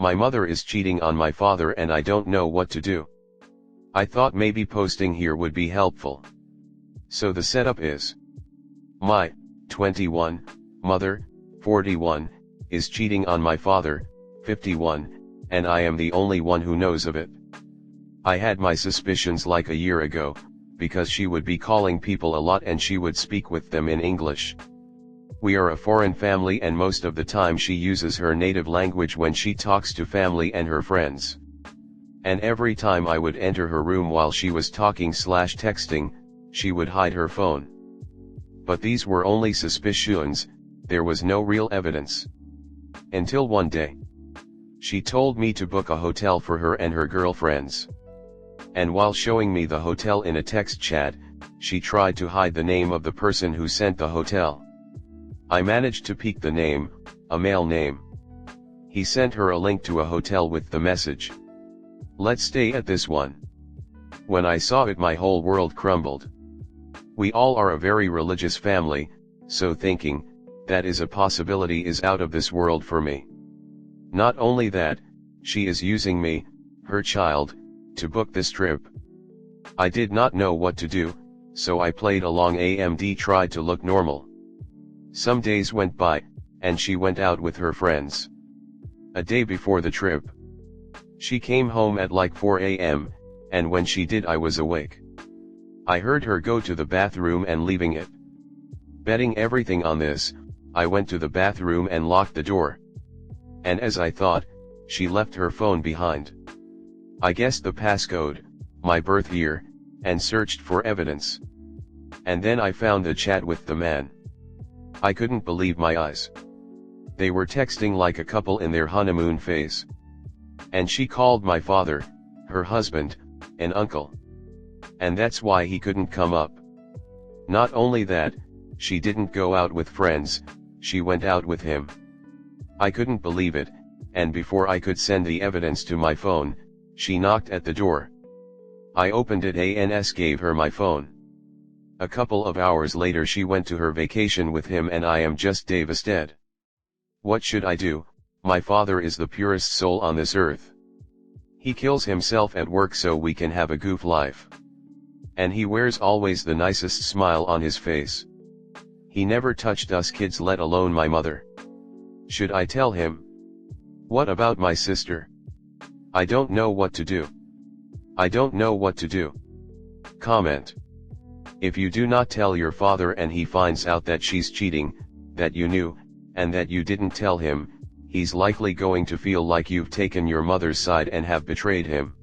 My mother is cheating on my father and I don't know what to do. I thought maybe posting here would be helpful. So the setup is: my 21 mother, 41, is cheating on my father, 51, and I am the only one who knows of it. I had my suspicions like a year ago, because she would be calling people a lot and she would speak with them in English. We are a foreign family and most of the time she uses her native language when she talks to family and her friends. And every time I would enter her room while she was talking/texting, she would hide her phone. But these were only suspicions, there was no real evidence. Until one day. She told me to book a hotel for her and her girlfriends. And while showing me the hotel in a text chat, she tried to hide the name of the person who sent the hotel. I managed to peek the name, a male name. He sent her a link to a hotel with the message: "Let's stay at this one." When I saw it, my whole world crumbled. We all are a very religious family, so thinking that is a possibility is out of this world for me. Not only that, she is using me, her child, to book this trip. I did not know what to do, so I played along and tried to look normal. Some days went by, and she went out with her friends. A day before the trip, she came home at like 4 a.m., and when she did I was awake. I heard her go to the bathroom and leaving it. Betting everything on this, I went to the bathroom and locked the door. And as I thought, she left her phone behind. I guessed the passcode, my birth year, and searched for evidence. And then I found a chat with the man. I couldn't believe my eyes. They were texting like a couple in their honeymoon phase. And she called my father, her husband, an uncle. And that's why he couldn't come up. Not only that, she didn't go out with friends, she went out with him. I couldn't believe it, and before I could send the evidence to my phone, she knocked at the door. I opened it and gave her my phone. A couple of hours later she went to her vacation with him and I am just devastated. What should I do? My father is the purest soul on this earth. He kills himself at work so we can have a goof life. And he wears always the nicest smile on his face. He never touched us kids, let alone my mother. Should I tell him? What about my sister? I don't know what to do. I don't know what to do. Comment. If you do not tell your father and he finds out that she's cheating, that you knew, and that you didn't tell him, he's likely going to feel like you've taken your mother's side and have betrayed him.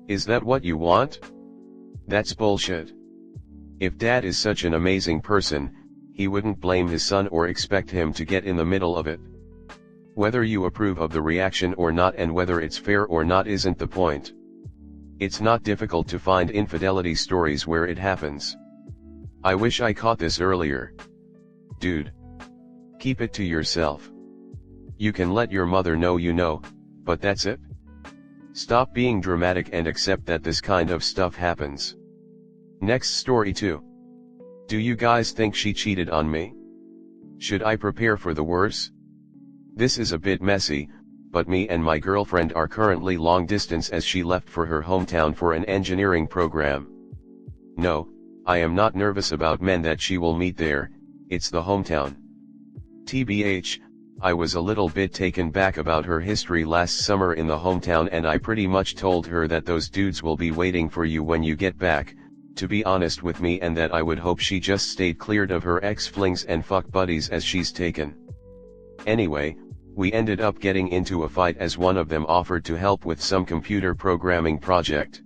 Is that what you want? That's bullshit. If dad is such an amazing person, he wouldn't blame his son or expect him to get in the middle of it. Whether you approve of the reaction or not and whether it's fair or not isn't the point. It's not difficult to find infidelity stories where it happens. I wish I caught this earlier. Dude. Keep it to yourself. You can let your mother know you know, but that's it. Stop being dramatic and accept that this kind of stuff happens. Next story 2. Do you guys think she cheated on me? Should I prepare for the worst? This is a bit messy, but me and my girlfriend are currently long distance as she left for her hometown for an engineering program. No, I am not nervous about men that she will meet there, it's the hometown. TBH, I was a little bit taken back about her history last summer in the hometown and I pretty much told her that those dudes will be waiting for you when you get back, to be honest with me, and that I would hope she just stayed cleared of her ex-flings and fuck buddies as she's taken. Anyway, we ended up getting into a fight as one of them offered to help with some computer programming project.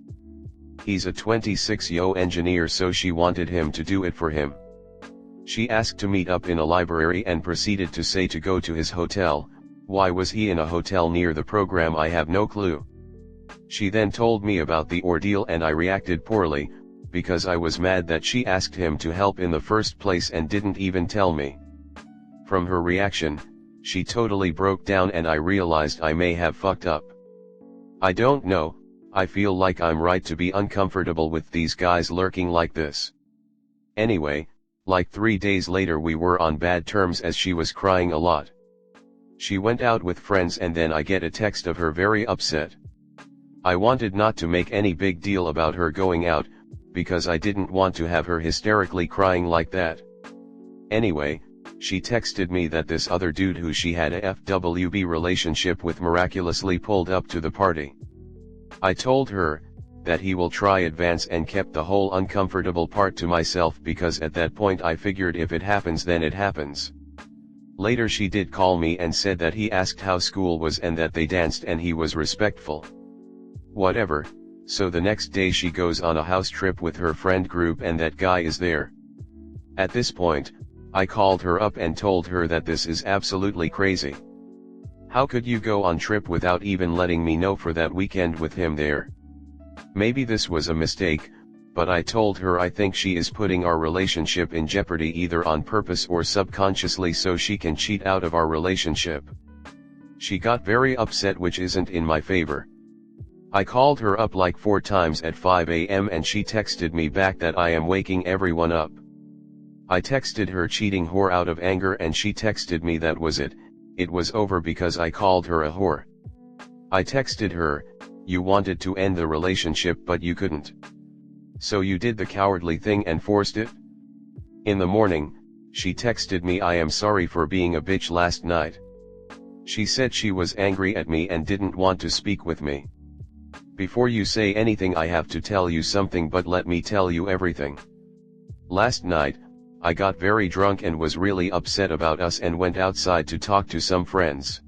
He's a 26-year-old engineer, so she wanted him to do it for him. She asked to meet up in a library and proceeded to say to go to his hotel. Why was he in a hotel near the program? I have no clue. She then told me about the ordeal and I reacted poorly, because I was mad that she asked him to help in the first place and didn't even tell me. From her reaction, she totally broke down and I realized I may have fucked up. I don't know, I feel like I'm right to be uncomfortable with these guys lurking like this. Anyway, like 3 days later we were on bad terms as she was crying a lot. She went out with friends and then I get a text of her very upset. I wanted not to make any big deal about her going out, because I didn't want to have her hysterically crying like that. Anyway, she texted me that this other dude who she had a FWB relationship with miraculously pulled up to the party. I told her that he will try advance and kept the whole uncomfortable part to myself because at that point I figured if it happens then it happens. Later she did call me and said that he asked how school was and that they danced and he was respectful. Whatever, so the next day she goes on a house trip with her friend group and that guy is there. At this point, I called her up and told her that this is absolutely crazy. How could you go on trip without even letting me know for that weekend with him there? Maybe this was a mistake, but I told her I think she is putting our relationship in jeopardy either on purpose or subconsciously so she can cheat out of our relationship. She got very upset, which isn't in my favor. I called her up like 4 times at 5 a.m. and she texted me back that I am waking everyone up. I texted her cheating whore out of anger and she texted me that was it was over because I called her a whore. I texted her, you wanted to end the relationship but you couldn't. So you did the cowardly thing and forced it? In the morning, she texted me I am sorry for being a bitch last night. She said she was angry at me and didn't want to speak with me. Before you say anything I have to tell you something, but let me tell you everything. Last night, I got very drunk and was really upset about us and went outside to talk to some friends.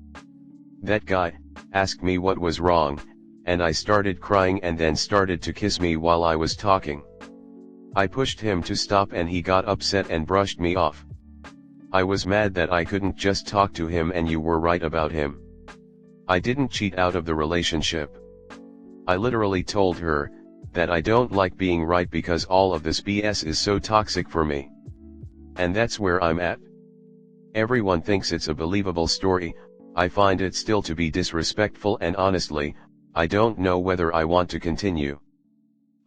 That guy asked me what was wrong, and I started crying and then started to kiss me while I was talking. I pushed him to stop and he got upset and brushed me off. I was mad that I couldn't just talk to him and you were right about him. I didn't cheat out of the relationship. I literally told her that I don't like being right because all of this BS is so toxic for me. And that's where I'm at. Everyone thinks it's a believable story. I find it still to be disrespectful and honestly, I don't know whether I want to continue.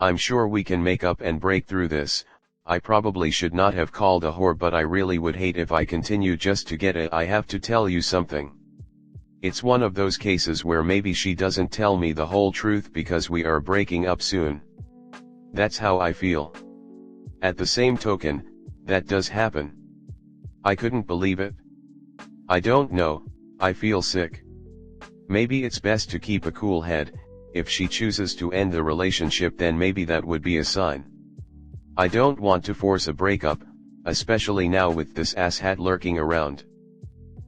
I'm sure we can make up and break through this. I probably should not have called a whore, but I really would hate if I continue just to get it. I have to tell you something. It's one of those cases where maybe she doesn't tell me the whole truth because we are breaking up soon. That's how I feel. At the same token, that does happen. I couldn't believe it. I don't know, I feel sick. Maybe it's best to keep a cool head. If she chooses to end the relationship then maybe that would be a sign. I don't want to force a breakup, especially now with this asshat lurking around.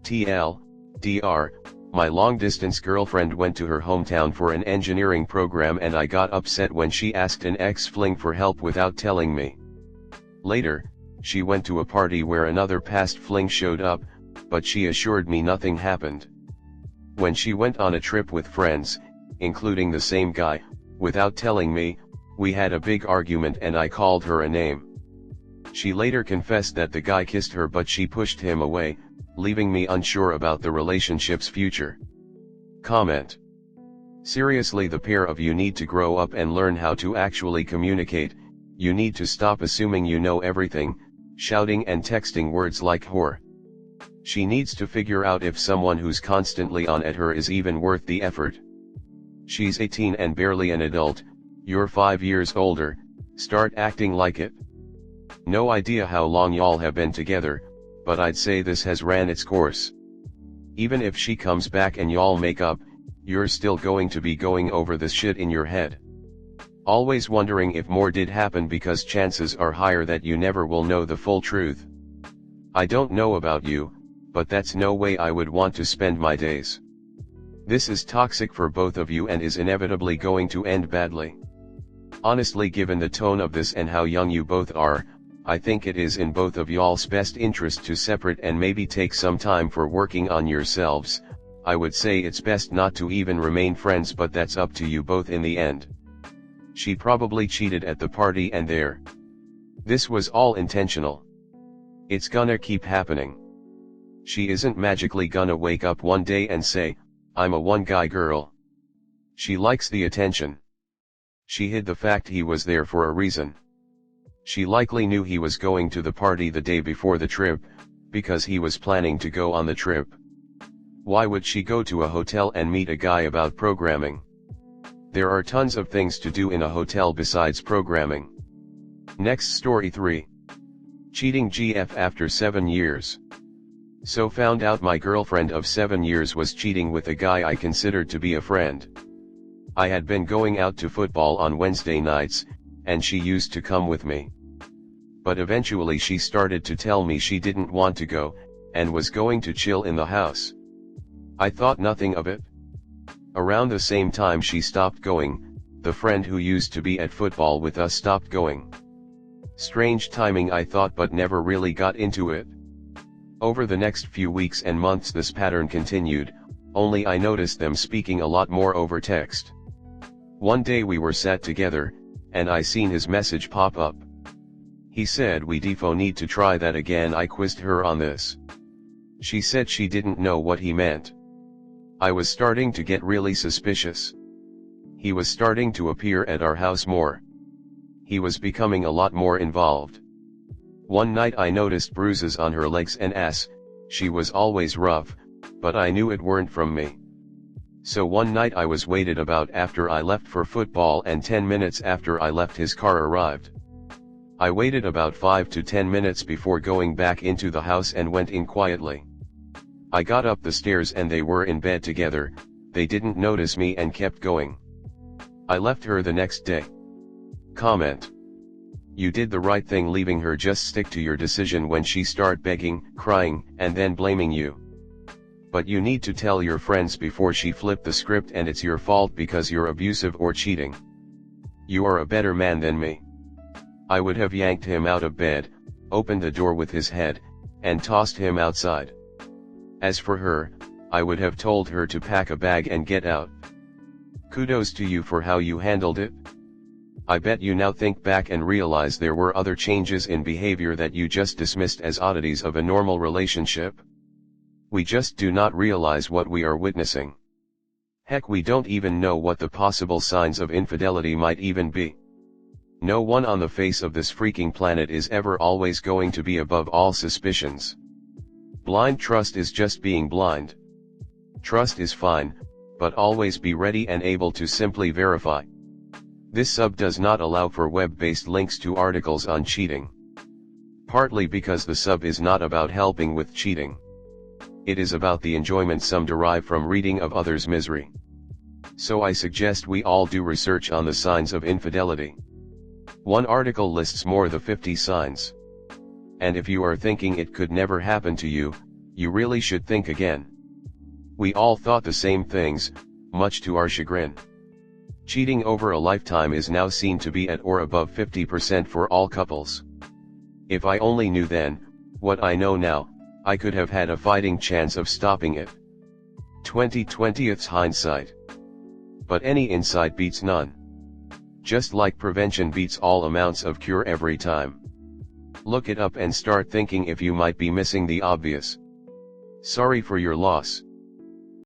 TLDR, my long-distance girlfriend went to her hometown for an engineering program and I got upset when she asked an ex-fling for help without telling me. Later, she went to a party where another past fling showed up, but she assured me nothing happened. When she went on a trip with friends, including the same guy, without telling me, we had a big argument and I called her a name. She later confessed that the guy kissed her but she pushed him away, leaving me unsure about the relationship's future. Comment. Seriously, the pair of you need to grow up and learn how to actually communicate. You need to stop assuming you know everything, shouting and texting words like whore. She needs to figure out if someone who's constantly on at her is even worth the effort. She's 18 and barely an adult, you're 5 years older, start acting like it. No idea how long y'all have been together, but I'd say this has ran its course. Even if she comes back and y'all make up, you're still going to be going over this shit in your head. Always wondering if more did happen because chances are higher that you never will know the full truth. I don't know about you, but that's no way I would want to spend my days. This is toxic for both of you and is inevitably going to end badly. Honestly, given the tone of this and how young you both are, I think it is in both of y'all's best interest to separate and maybe take some time for working on yourselves. I would say it's best not to even remain friends, but that's up to you both in the end. She probably cheated at the party and there. This was all intentional. It's gonna keep happening. She isn't magically gonna wake up one day and say, I'm a one-guy girl. She likes the attention. She hid the fact he was there for a reason. She likely knew he was going to the party the day before the trip, because he was planning to go on the trip. Why would she go to a hotel and meet a guy about programming? There are tons of things to do in a hotel besides programming. Next story 3. Cheating GF after 7 years. So found out my girlfriend of 7 years was cheating with a guy I considered to be a friend. I had been going out to football on Wednesday nights, and she used to come with me. But eventually she started to tell me she didn't want to go, and was going to chill in the house. I thought nothing of it. Around the same time she stopped going, the friend who used to be at football with us stopped going. Strange timing, I thought, but never really got into it. Over the next few weeks and months this pattern continued, only I noticed them speaking a lot more over text. One day we were sat together, and I seen his message pop up. He said, "We defo need to try that again." I quizzed her on this. She said she didn't know what he meant. I was starting to get really suspicious. He was starting to appear at our house more. He was becoming a lot more involved. One night I noticed bruises on her legs and ass. She was always rough, but I knew it weren't from me. So one night I was waited about after I left for football, and 10 minutes after I left his car arrived. I waited about 5 to 10 minutes before going back into the house and went in quietly. I got up the stairs and they were in bed together. They didn't notice me and kept going. I left her the next day. Comment: you did the right thing leaving her. Just stick to your decision when she start begging, crying, and then blaming you. But you need to tell your friends before she flip the script and it's your fault because you're abusive or cheating. You are a better man than me. I would have yanked him out of bed, opened the door with his head, and tossed him outside. As for her, I would have told her to pack a bag and get out. Kudos to you for how you handled it. I bet you now think back and realize there were other changes in behavior that you just dismissed as oddities of a normal relationship. We just do not realize what we are witnessing. Heck, we don't even know what the possible signs of infidelity might even be. No one on the face of this freaking planet is ever always going to be above all suspicions. Blind trust is just being blind. Trust is fine, but always be ready and able to simply verify. This sub does not allow for web-based links to articles on cheating. Partly because the sub is not about helping with cheating. It is about the enjoyment some derive from reading of others' misery. So I suggest we all do research on the signs of infidelity. One article lists more than 50 signs. And if you are thinking it could never happen to you, you really should think again. We all thought the same things, much to our chagrin. Cheating over a lifetime is now seen to be at or above 50% for all couples. If I only knew then, what I know now, I could have had a fighting chance of stopping it. 20/20's hindsight. But any insight beats none. Just like prevention beats all amounts of cure every time. Look it up and start thinking if you might be missing the obvious. Sorry for your loss.